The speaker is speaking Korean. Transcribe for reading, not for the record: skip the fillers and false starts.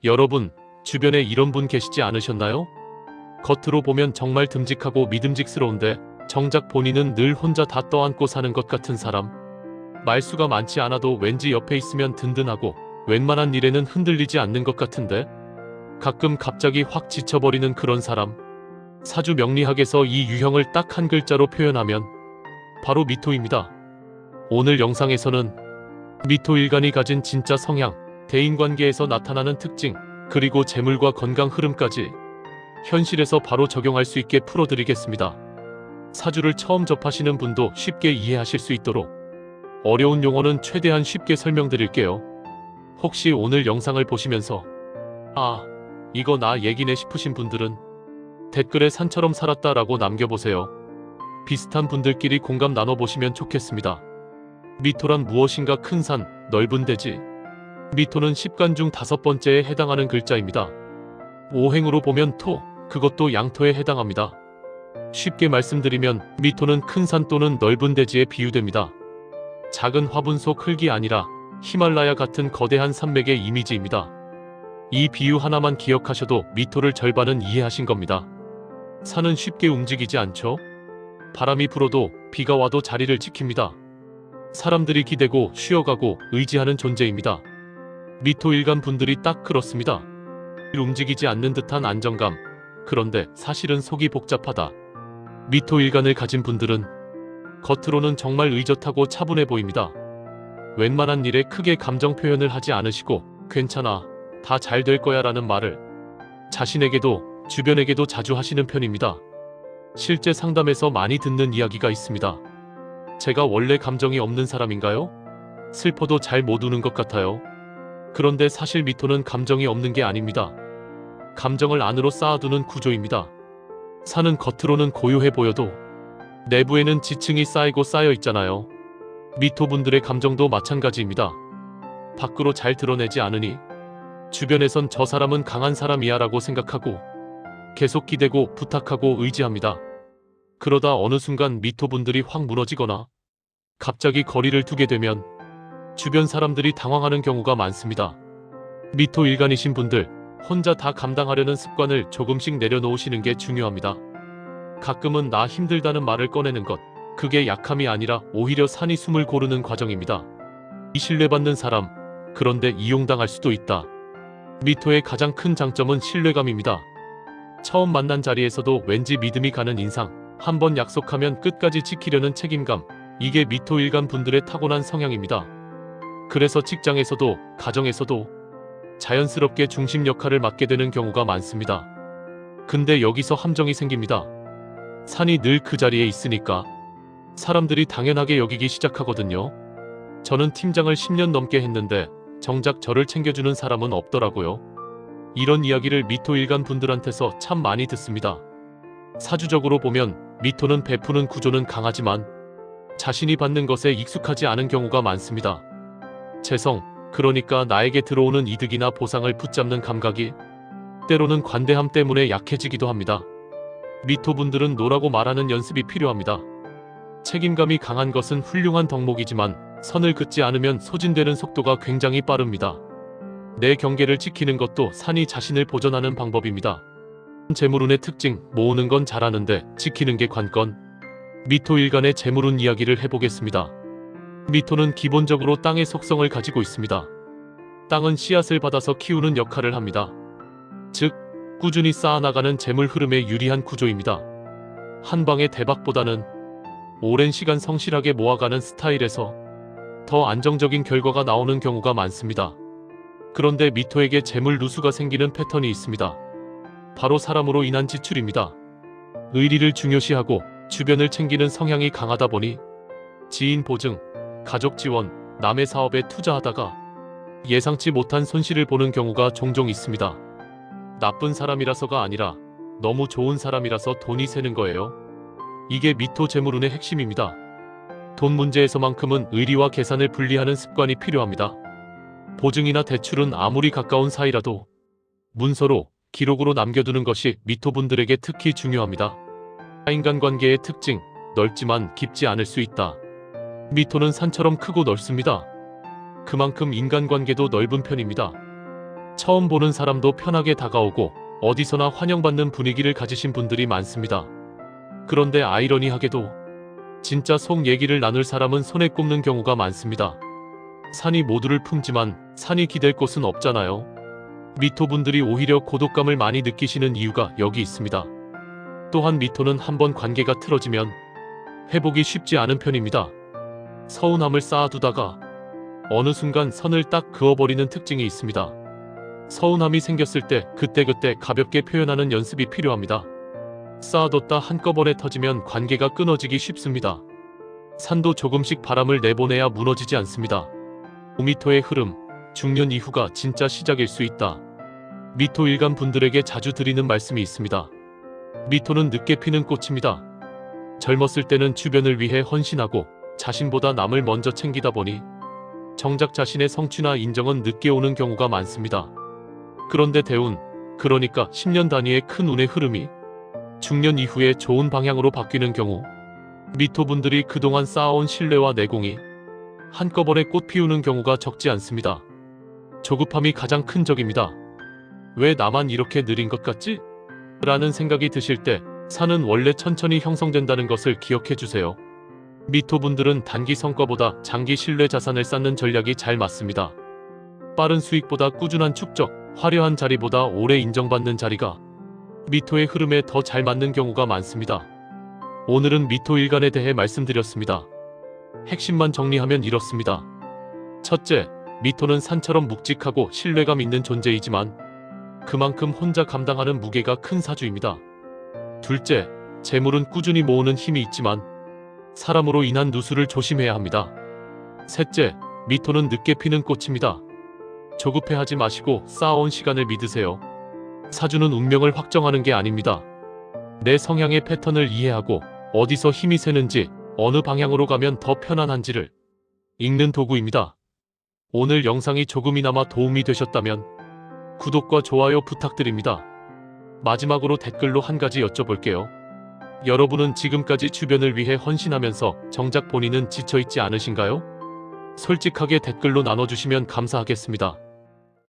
여러분, 주변에 이런 분 계시지 않으셨나요? 겉으로 보면 정말 듬직하고 믿음직스러운데 정작 본인은 늘 혼자 다 떠안고 사는 것 같은 사람. 말수가 많지 않아도 왠지 옆에 있으면 든든하고 웬만한 일에는 흔들리지 않는 것 같은데 가끔 갑자기 확 지쳐버리는 그런 사람. 사주 명리학에서 이 유형을 딱 한 글자로 표현하면 바로 미토입니다. 오늘 영상에서는 미토 일간이 가진 진짜 성향, 대인관계에서 나타나는 특징, 그리고 재물과 건강 흐름까지 현실에서 바로 적용할 수 있게 풀어드리겠습니다. 사주를 처음 접하시는 분도 쉽게 이해하실 수 있도록 어려운 용어는 최대한 쉽게 설명드릴게요. 혹시 오늘 영상을 보시면서 아, 이거 나 얘기네 싶으신 분들은 댓글에 산처럼 살았다 라고 남겨보세요. 비슷한 분들끼리 공감 나눠보시면 좋겠습니다. 미토란 무엇인가 큰 산, 넓은 대지. 미토는 10간 중 5번째에 해당하는 글자입니다. 오행으로 보면 토, 그것도 양토에 해당합니다. 쉽게 말씀드리면 미토는 큰 산 또는 넓은 대지에 비유됩니다. 작은 화분 속 흙이 아니라 히말라야 같은 거대한 산맥의 이미지입니다. 이 비유 하나만 기억하셔도 미토를 절반은 이해하신 겁니다. 산은 쉽게 움직이지 않죠? 바람이 불어도 비가 와도 자리를 지킵니다. 사람들이 기대고 쉬어가고 의지하는 존재입니다. 미토 일간 분들이 딱 그렇습니다. 움직이지 않는 듯한 안정감. 그런데 사실은 속이 복잡하다. 미토 일간을 가진 분들은 겉으로는 정말 의젓하고 차분해 보입니다. 웬만한 일에 크게 감정 표현을 하지 않으시고 괜찮아, 다 잘 될 거야 라는 말을 자신에게도 주변에게도 자주 하시는 편입니다. 실제 상담에서 많이 듣는 이야기가 있습니다. 제가 원래 감정이 없는 사람인가요? 슬퍼도 잘 못 우는 것 같아요. 그런데 사실 미토는 감정이 없는 게 아닙니다. 감정을 안으로 쌓아두는 구조입니다. 산은 겉으로는 고요해 보여도 내부에는 지층이 쌓이고 쌓여 있잖아요. 미토분들의 감정도 마찬가지입니다. 밖으로 잘 드러내지 않으니 주변에선 저 사람은 강한 사람이야 라고 생각하고 계속 기대고 부탁하고 의지합니다. 그러다 어느 순간 미토분들이 확 무너지거나 갑자기 거리를 두게 되면 주변 사람들이 당황하는 경우가 많습니다. 미토 일간이신 분들, 혼자 다 감당하려는 습관을 조금씩 내려놓으시는 게 중요합니다. 가끔은 나 힘들다는 말을 꺼내는 것, 그게 약함이 아니라 오히려 산이 숨을 고르는 과정입니다. 이 신뢰받는 사람, 그런데 이용당할 수도 있다. 미토의 가장 큰 장점은 신뢰감입니다. 처음 만난 자리에서도 왠지 믿음이 가는 인상, 한번 약속하면 끝까지 지키려는 책임감, 이게 미토 일간 분들의 타고난 성향입니다. 그래서 직장에서도 가정에서도 자연스럽게 중심 역할을 맡게 되는 경우가 많습니다. 근데 여기서 함정이 생깁니다. 산이 늘 그 자리에 있으니까 사람들이 당연하게 여기기 시작하거든요. 저는 팀장을 10년 넘게 했는데 정작 저를 챙겨주는 사람은 없더라고요. 이런 이야기를 미토 일간 분들한테서 참 많이 듣습니다. 사주적으로 보면 미토는 베푸는 구조는 강하지만 자신이 받는 것에 익숙하지 않은 경우가 많습니다. 재성, 그러니까 나에게 들어오는 이득이나 보상을 붙잡는 감각이 때로는 관대함 때문에 약해지기도 합니다. 미토분들은 노라고 말하는 연습이 필요합니다. 책임감이 강한 것은 훌륭한 덕목이지만 선을 긋지 않으면 소진되는 속도가 굉장히 빠릅니다. 내 경계를 지키는 것도 산이 자신을 보존하는 방법입니다. 재물운의 특징, 모으는 건 잘하는데 지키는 게 관건. 미토 일간의 재물운 이야기를 해보겠습니다. 미토는 기본적으로 땅의 속성을 가지고 있습니다. 땅은 씨앗을 받아서 키우는 역할을 합니다. 즉, 꾸준히 쌓아나가는 재물 흐름에 유리한 구조입니다. 한 방의 대박보다는 오랜 시간 성실하게 모아가는 스타일에서 더 안정적인 결과가 나오는 경우가 많습니다. 그런데 미토에게 재물 누수가 생기는 패턴이 있습니다. 바로 사람으로 인한 지출입니다. 의리를 중요시하고 주변을 챙기는 성향이 강하다 보니 지인 보증, 가족 지원, 남의 사업에 투자하다가 예상치 못한 손실을 보는 경우가 종종 있습니다. 나쁜 사람이라서가 아니라 너무 좋은 사람이라서 돈이 새는 거예요. 이게 미토 재물운의 핵심입니다. 돈 문제에서만큼은 의리와 계산을 분리하는 습관이 필요합니다. 보증이나 대출은 아무리 가까운 사이라도 문서로, 기록으로 남겨두는 것이 미토분들에게 특히 중요합니다. 인간관계의 특징, 넓지만 깊지 않을 수 있다. 미토는 산처럼 크고 넓습니다. 그만큼 인간관계도 넓은 편입니다. 처음 보는 사람도 편하게 다가오고 어디서나 환영받는 분위기를 가지신 분들이 많습니다. 그런데 아이러니하게도 진짜 속 얘기를 나눌 사람은 손에 꼽는 경우가 많습니다. 산이 모두를 품지만 산이 기댈 곳은 없잖아요. 미토분들이 오히려 고독감을 많이 느끼시는 이유가 여기 있습니다. 또한 미토는 한번 관계가 틀어지면 회복이 쉽지 않은 편입니다. 서운함을 쌓아두다가 어느 순간 선을 딱 그어버리는 특징이 있습니다. 서운함이 생겼을 때 그때그때 가볍게 표현하는 연습이 필요합니다. 쌓아뒀다 한꺼번에 터지면 관계가 끊어지기 쉽습니다. 산도 조금씩 바람을 내보내야 무너지지 않습니다. 5미터의 흐름, 중년 이후가 진짜 시작일 수 있다. 미토 일간 분들에게 자주 드리는 말씀이 있습니다. 미토는 늦게 피는 꽃입니다. 젊었을 때는 주변을 위해 헌신하고 자신보다 남을 먼저 챙기다 보니 정작 자신의 성취나 인정은 늦게 오는 경우가 많습니다. 그런데 대운, 그러니까 10년 단위의 큰 운의 흐름이 중년 이후에 좋은 방향으로 바뀌는 경우 미토분들이 그동안 쌓아온 신뢰와 내공이 한꺼번에 꽃 피우는 경우가 적지 않습니다. 조급함이 가장 큰 적입니다. 왜 나만 이렇게 느린 것 같지? 라는 생각이 드실 때 산은 원래 천천히 형성된다는 것을 기억해 주세요. 미토분들은 단기 성과보다 장기 신뢰 자산을 쌓는 전략이 잘 맞습니다. 빠른 수익보다 꾸준한 축적, 화려한 자리보다 오래 인정받는 자리가 미토의 흐름에 더 잘 맞는 경우가 많습니다. 오늘은 미토 일간에 대해 말씀드렸습니다. 핵심만 정리하면 이렇습니다. 첫째, 미토는 산처럼 묵직하고 신뢰감 있는 존재이지만 그만큼 혼자 감당하는 무게가 큰 사주입니다. 둘째, 재물은 꾸준히 모으는 힘이 있지만 사람으로 인한 누수를 조심해야 합니다. 셋째, 미토는 늦게 피는 꽃입니다. 조급해하지 마시고 쌓아온 시간을 믿으세요. 사주는 운명을 확정하는 게 아닙니다. 내 성향의 패턴을 이해하고 어디서 힘이 새는지, 어느 방향으로 가면 더 편안한지를 읽는 도구입니다. 오늘 영상이 조금이나마 도움이 되셨다면 구독과 좋아요 부탁드립니다. 마지막으로 댓글로 한 가지 여쭤볼게요. 여러분은 지금까지 주변을 위해 헌신하면서 정작 본인은 지쳐있지 않으신가요? 솔직하게 댓글로 나눠주시면 감사하겠습니다.